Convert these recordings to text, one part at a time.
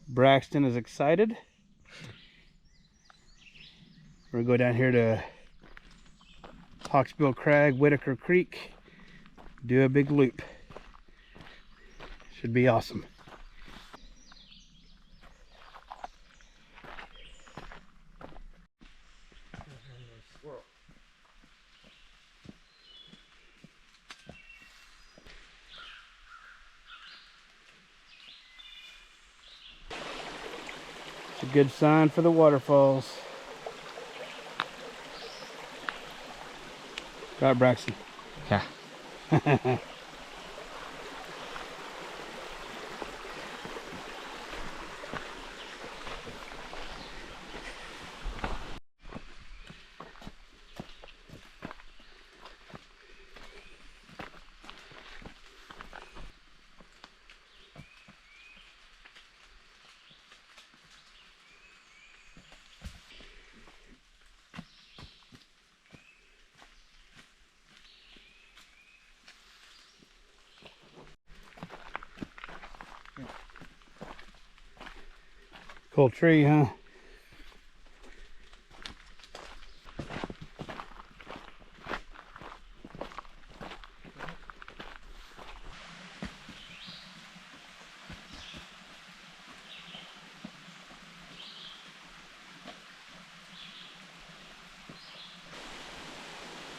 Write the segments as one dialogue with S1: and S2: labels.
S1: Braxton is excited. We're gonna go down here to Hawksbill Crag, Whitaker Creek, do a big loop. Should be awesome. It's a good sign for the waterfalls. Right, Braxton?
S2: Yeah.
S1: Cool tree, huh?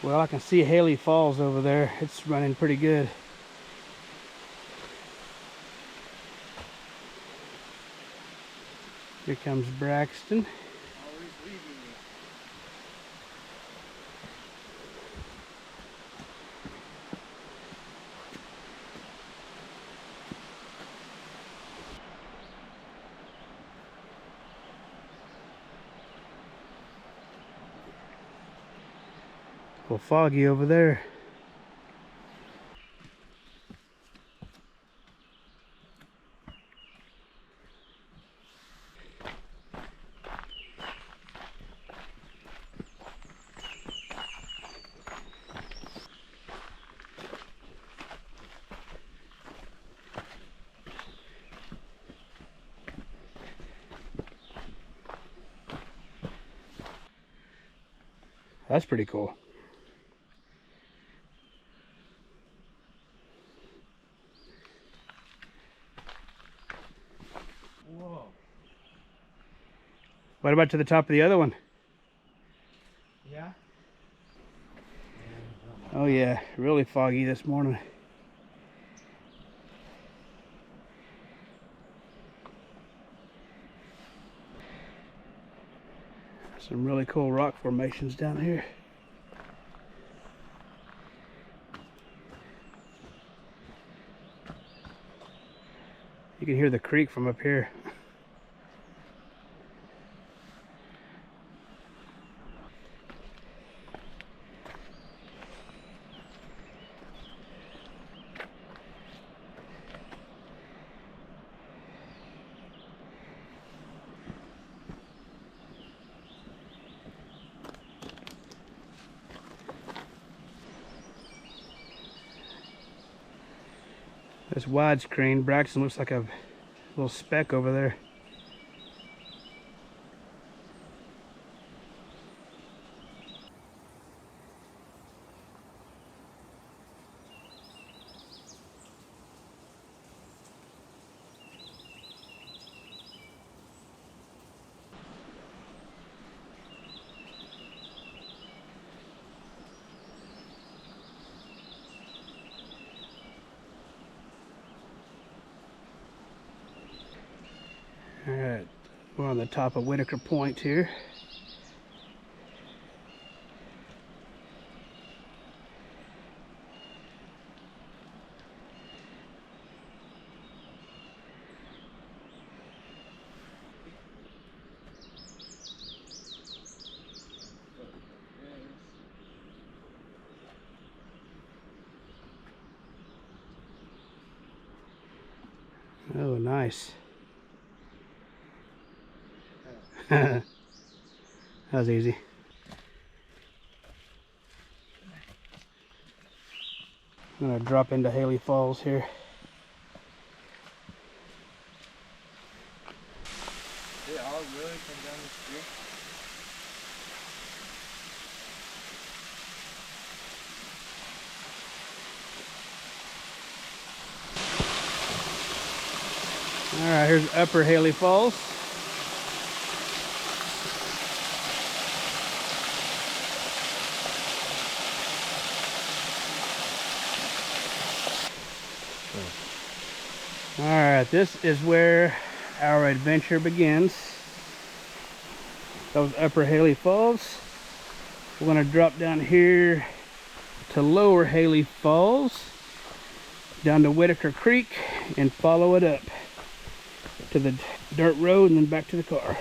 S1: Well, I can see Haley Falls over there. It's running pretty good. Here comes Braxton.
S3: Always leading me.
S1: A little foggy over there. That's pretty cool.
S3: Whoa.
S1: What about to the top of the other one?
S3: Yeah?
S1: Oh yeah, really foggy this morning. Some really cool rock formations down here. You can hear the creek from up here. This widescreen, Braxton looks like a little speck over there. Alright, we're on the top of Whitaker Point here. Oh, nice. That was easy. I'm gonna drop into Haley Falls here.
S3: Oh, really? Come down the street?
S1: Alright, here's Upper Haley Falls. Alright, this is where our adventure begins. That was Upper Haley Falls. We're going to drop down here to Lower Haley Falls, down to Whitaker Creek, and follow it up to the dirt road and then back to the car.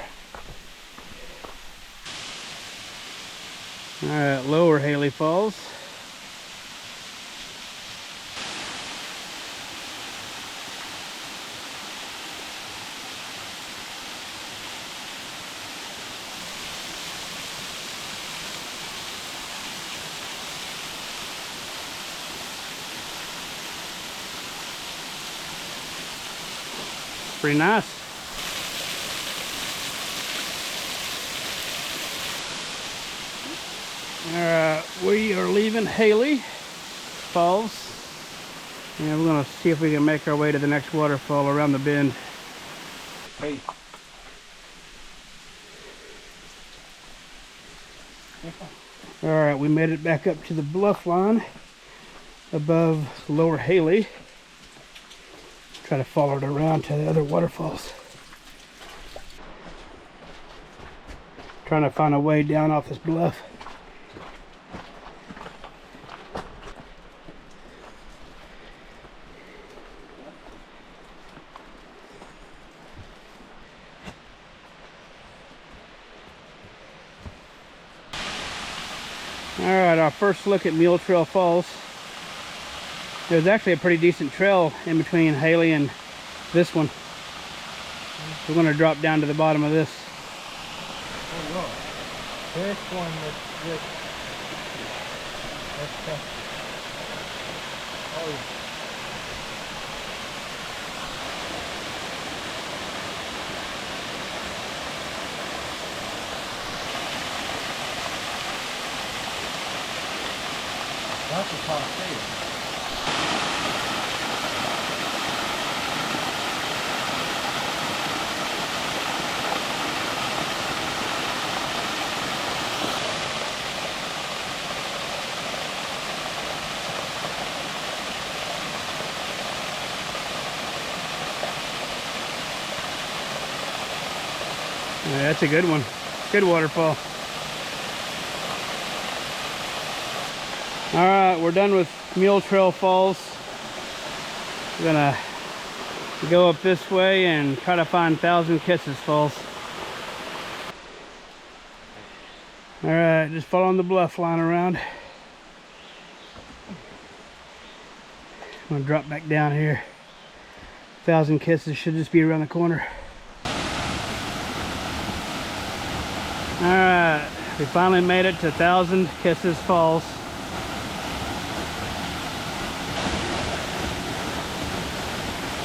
S1: Alright, Lower Haley Falls. Pretty nice. We are leaving Haley Falls, and we're going to see if we can make our way to the next waterfall around the bend.
S3: Hey.
S1: Alright, we made it back up to the bluff line above Lower Haley. Try to follow it around to the other waterfalls. Trying to find a way down off this bluff. Alright, our first look at Mule Trail Falls. There's actually a pretty decent trail in between Haley and this one. We're going to drop down to the bottom of this.
S3: Oh, look. This one is just... Oh, that's a top stage.
S1: Yeah, that's a good one. Good waterfall. Alright, we're done with Mule Trail Falls. We're gonna go up this way and try to find Thousand Kisses Falls. Alright, just following the bluff line around. I'm gonna drop back down here. Thousand Kisses should just be around the corner. Alright, we finally made it to Thousand Kisses Falls.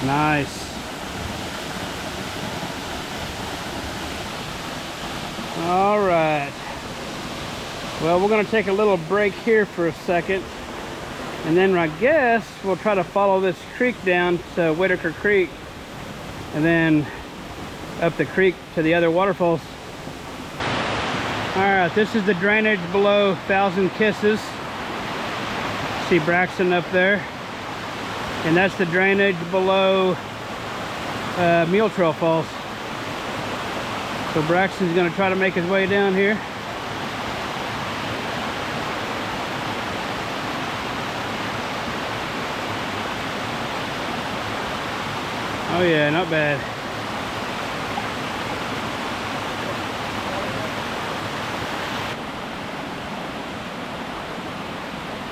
S1: Nice. Alright. Well, we're going to take a little break here for a second. And then I guess we'll try to follow this creek down to Whitaker Creek. And then up the creek to the other waterfalls. Alright, this is the drainage below Thousand Kisses. See Braxton up there. And that's the drainage below Mule Trail Falls. So Braxton's going to try to make his way down here. Oh yeah, not bad.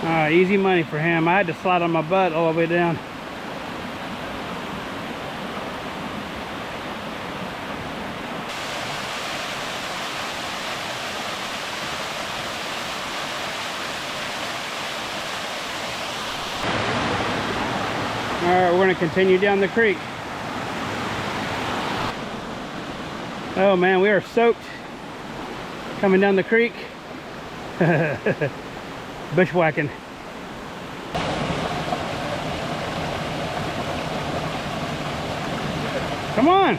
S1: Alright, easy money for him. I had to slide on my butt all the way down. Alright, we're going to continue down the creek. Oh man, we are soaked coming down the creek. Bushwhacking. Come on.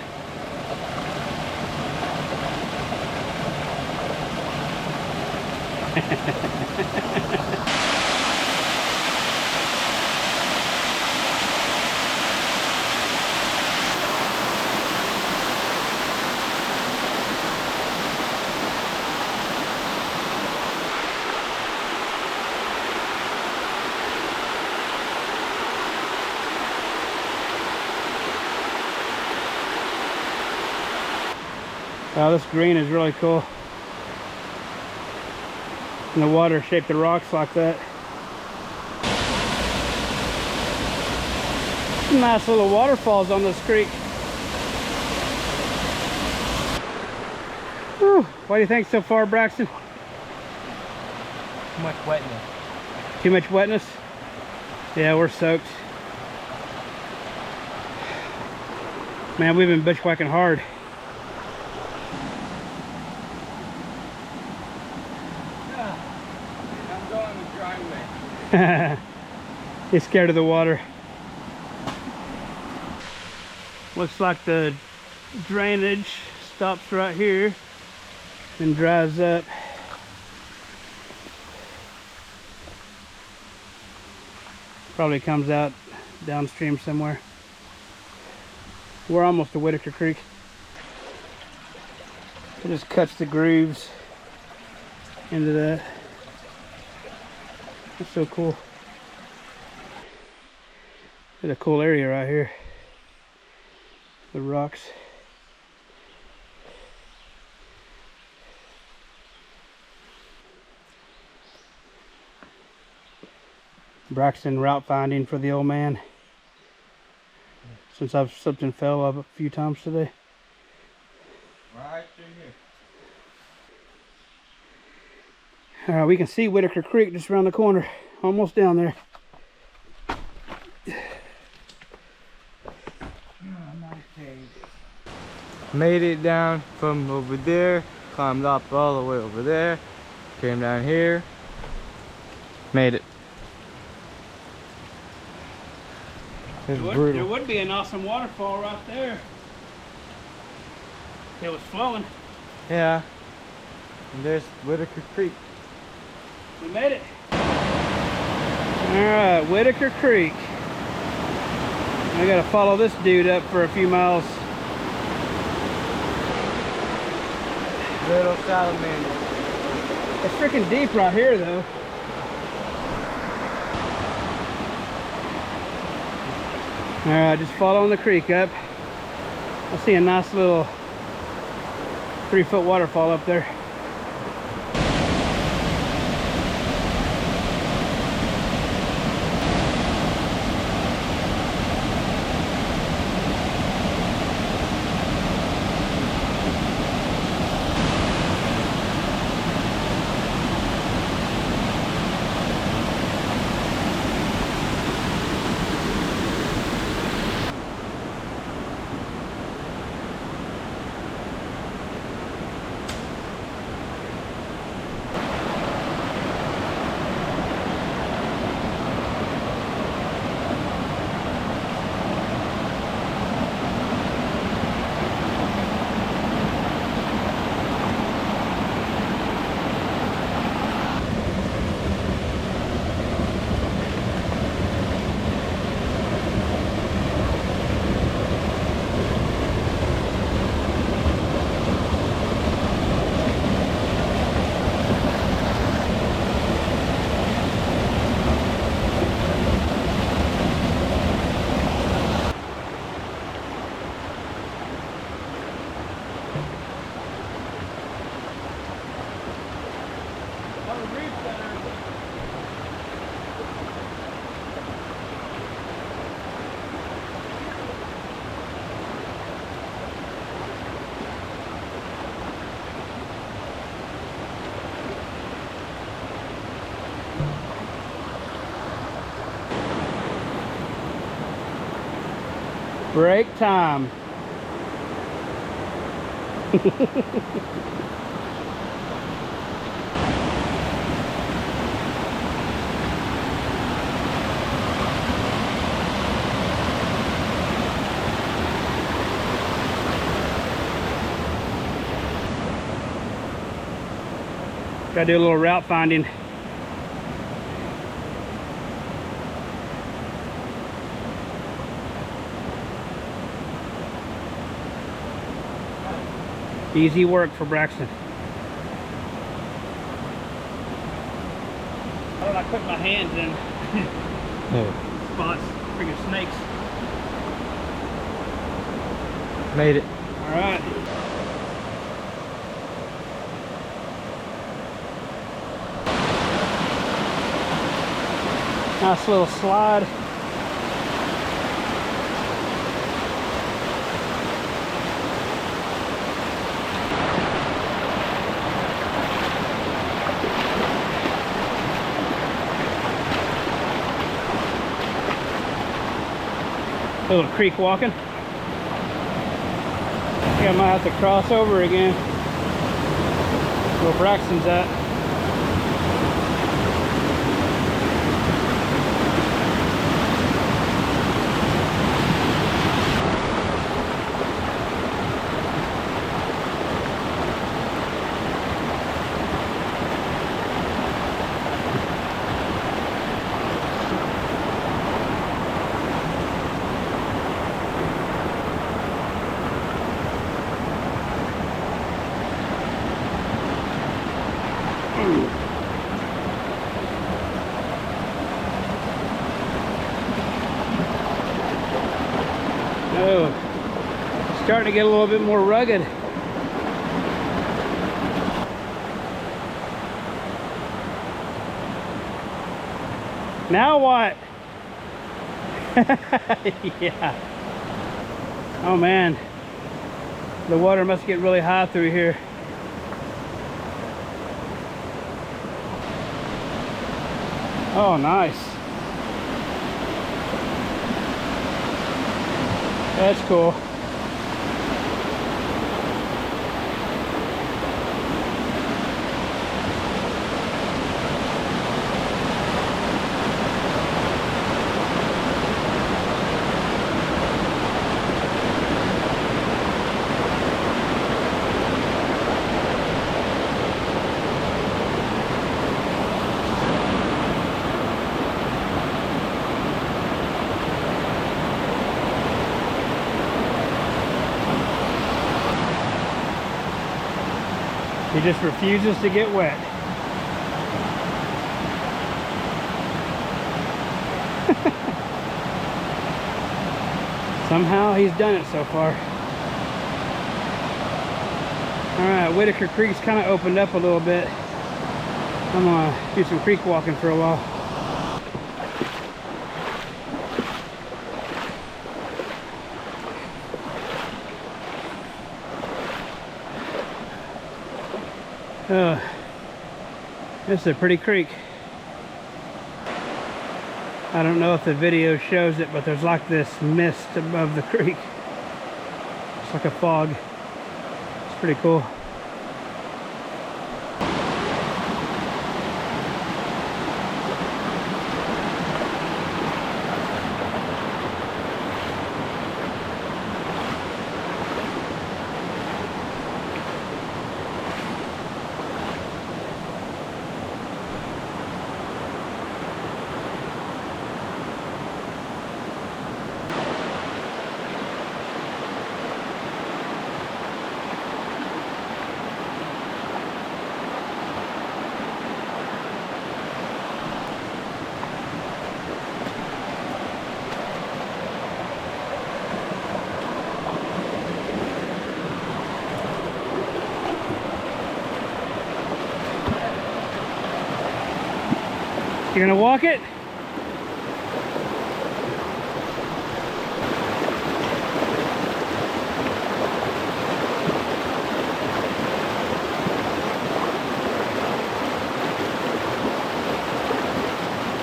S1: Wow, this green is really cool. And the water shaped the rocks like that. Some nice little waterfalls on this creek. Whew. What do you think so far, Braxton?
S3: Too much wetness.
S1: Too much wetness? Yeah, we're soaked. Man, we've been bushwhacking hard.
S3: I'm going the dry way.
S1: He's scared of the water. Looks like the drainage stops right here and dries up. Probably comes out downstream somewhere. We're almost to Whitaker Creek. It just cuts the grooves into that. That's so cool. There's a cool area right here. The rocks. Braxton route finding for the old man. Since I've slipped and fell up a few times today.
S3: Right through here.
S1: Alright, we can see Whitaker Creek just around the corner. Almost down there.
S3: Made it down from over there, climbed up all the way over there, came down here, made it. It's brutal.
S1: There would be an awesome waterfall right there. It was flowing.
S3: Yeah. And there's Whitaker Creek.
S1: We made it. Alright, Whitaker Creek. I gotta follow this dude up for a few miles.
S3: Little salamander.
S1: It's freaking deep right here though. Alright, just following the creek up. I see a nice little 3-foot waterfall up there. Break time. Gotta do a little route finding. Easy work for Braxton. Why don't I put my hands in spots? Freaking snakes.
S3: Made it.
S1: All right. Nice little slide. A little creek walking. I think I might have to cross over again. Where Braxton's at. Oh, starting to get a little bit more rugged. Now what? Yeah. Oh man, the water must get really high through here. Oh, nice. That's cool. He just refuses to get wet. Somehow he's done it so far. Alright, Whitaker Creek's kind of opened up a little bit. I'm gonna do some creek walking for a while. This is a pretty creek. I don't know if the video shows it, but there's like this mist above the creek. It's like a fog. It's pretty cool. You're gonna walk it?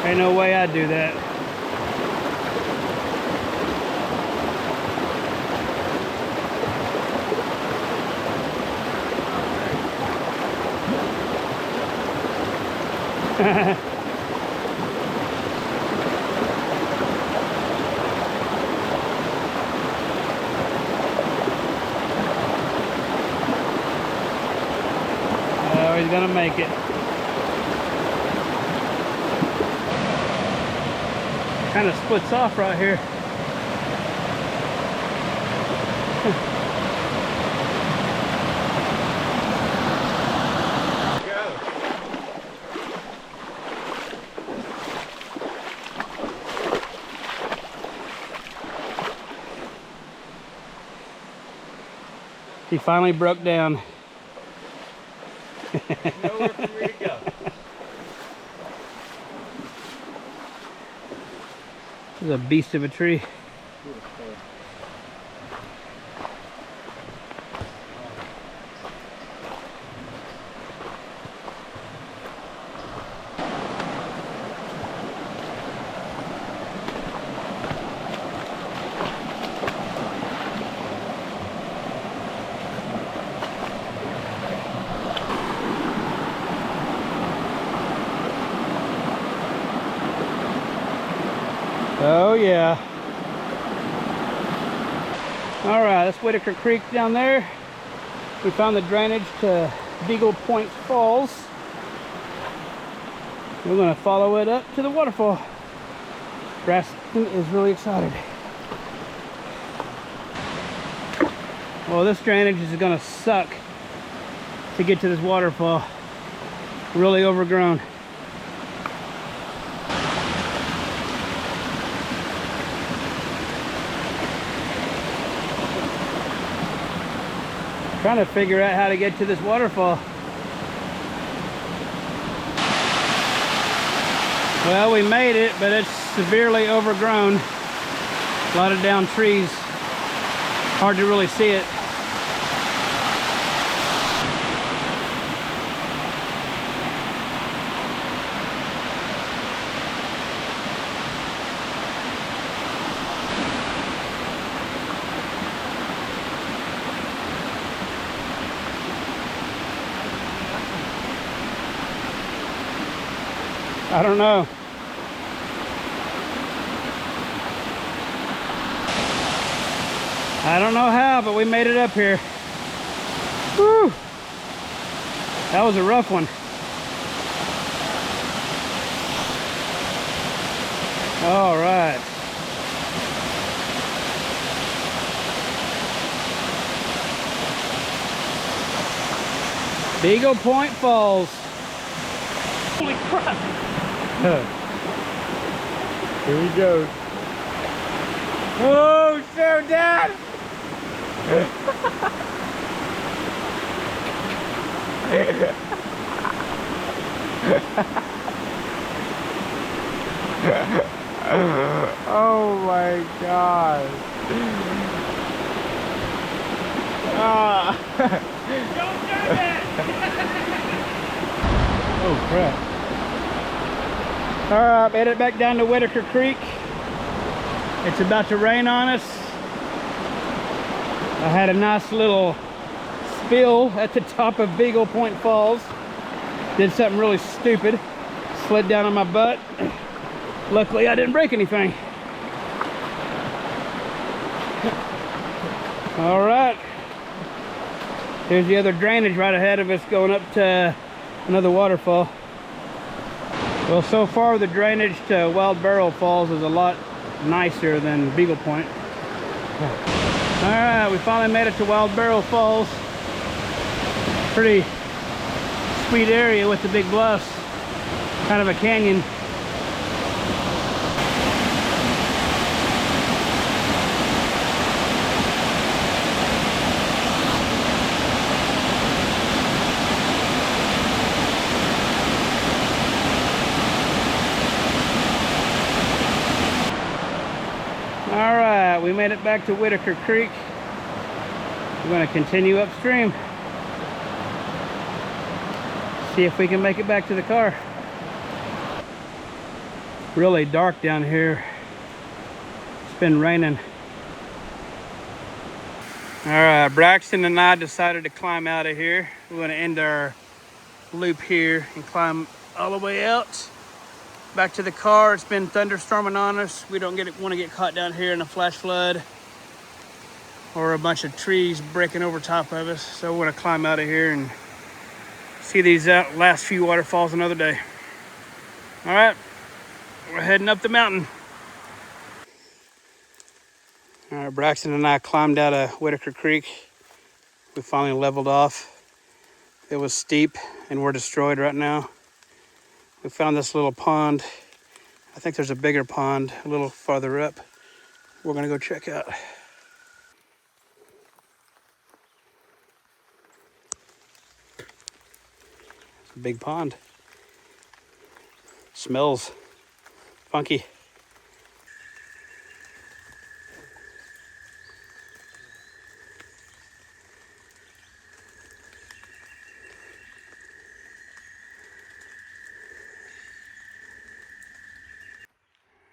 S1: Ain't no way I'd do that. Oh, he's gonna make it. Kind of splits off right here. He finally broke down.
S3: Nowhere for me to go.
S1: This is a beast of a tree. Oh yeah. All right, that's Whitaker Creek down there. We found the drainage to Beagle Point Falls. We're gonna follow it up to the waterfall. Braxton is really excited. Well, this drainage is gonna suck to get to this waterfall. Really overgrown. Trying to figure out how to get to this waterfall. Well, we made it, but it's severely overgrown. A lot of down trees. Hard to really see it. I don't know. I don't know how, but we made it up here. Whew. That was a rough one. All right. Beagle Point Falls. Holy crap.
S3: Here we go. Whoa, so Dad! Oh my God. Ah.
S1: Don't do that! Oh crap. Alright, made it back down to Whitaker Creek. It's about to rain on us. I had a nice little spill at the top of Beagle Point Falls. Did something really stupid. Slid down on my butt. Luckily I didn't break anything. Alright. Here's the other drainage right ahead of us going up to another waterfall. Well, so far the drainage to Wild Burro Falls is a lot nicer than Beagle Point. Alright, we finally made it to Wild Burro Falls. Pretty sweet area with the big bluffs. Kind of a canyon. Alright, we made it back to Whitaker Creek. We're going to continue upstream. See if we can make it back to the car. Really dark down here. It's been raining. Alright, Braxton and I decided to climb out of here. We're going to end our loop here and climb all the way out. Back to the car. It's been thunderstorming on us. We don't want to get caught down here in a flash flood or a bunch of trees breaking over top of us. So we're gonna climb out of here and see these last few waterfalls another day. All right, we're heading up the mountain. All right, Braxton and I climbed out of Whitaker Creek. We finally leveled off. It was steep and we're destroyed right now. We found this little pond. I think there's a bigger pond a little farther up. We're gonna go check out. It's a big pond. Smells funky.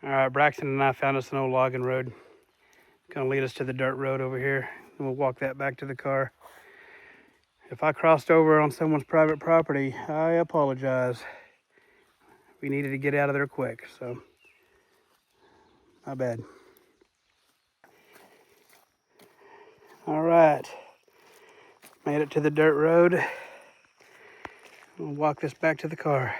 S1: All right, Braxton and I found us an old logging road. Gonna lead us to the dirt road over here. And we'll walk that back to the car. If I crossed over on someone's private property, I apologize. We needed to get out of there quick, so my bad. All right, made it to the dirt road. We'll walk this back to the car.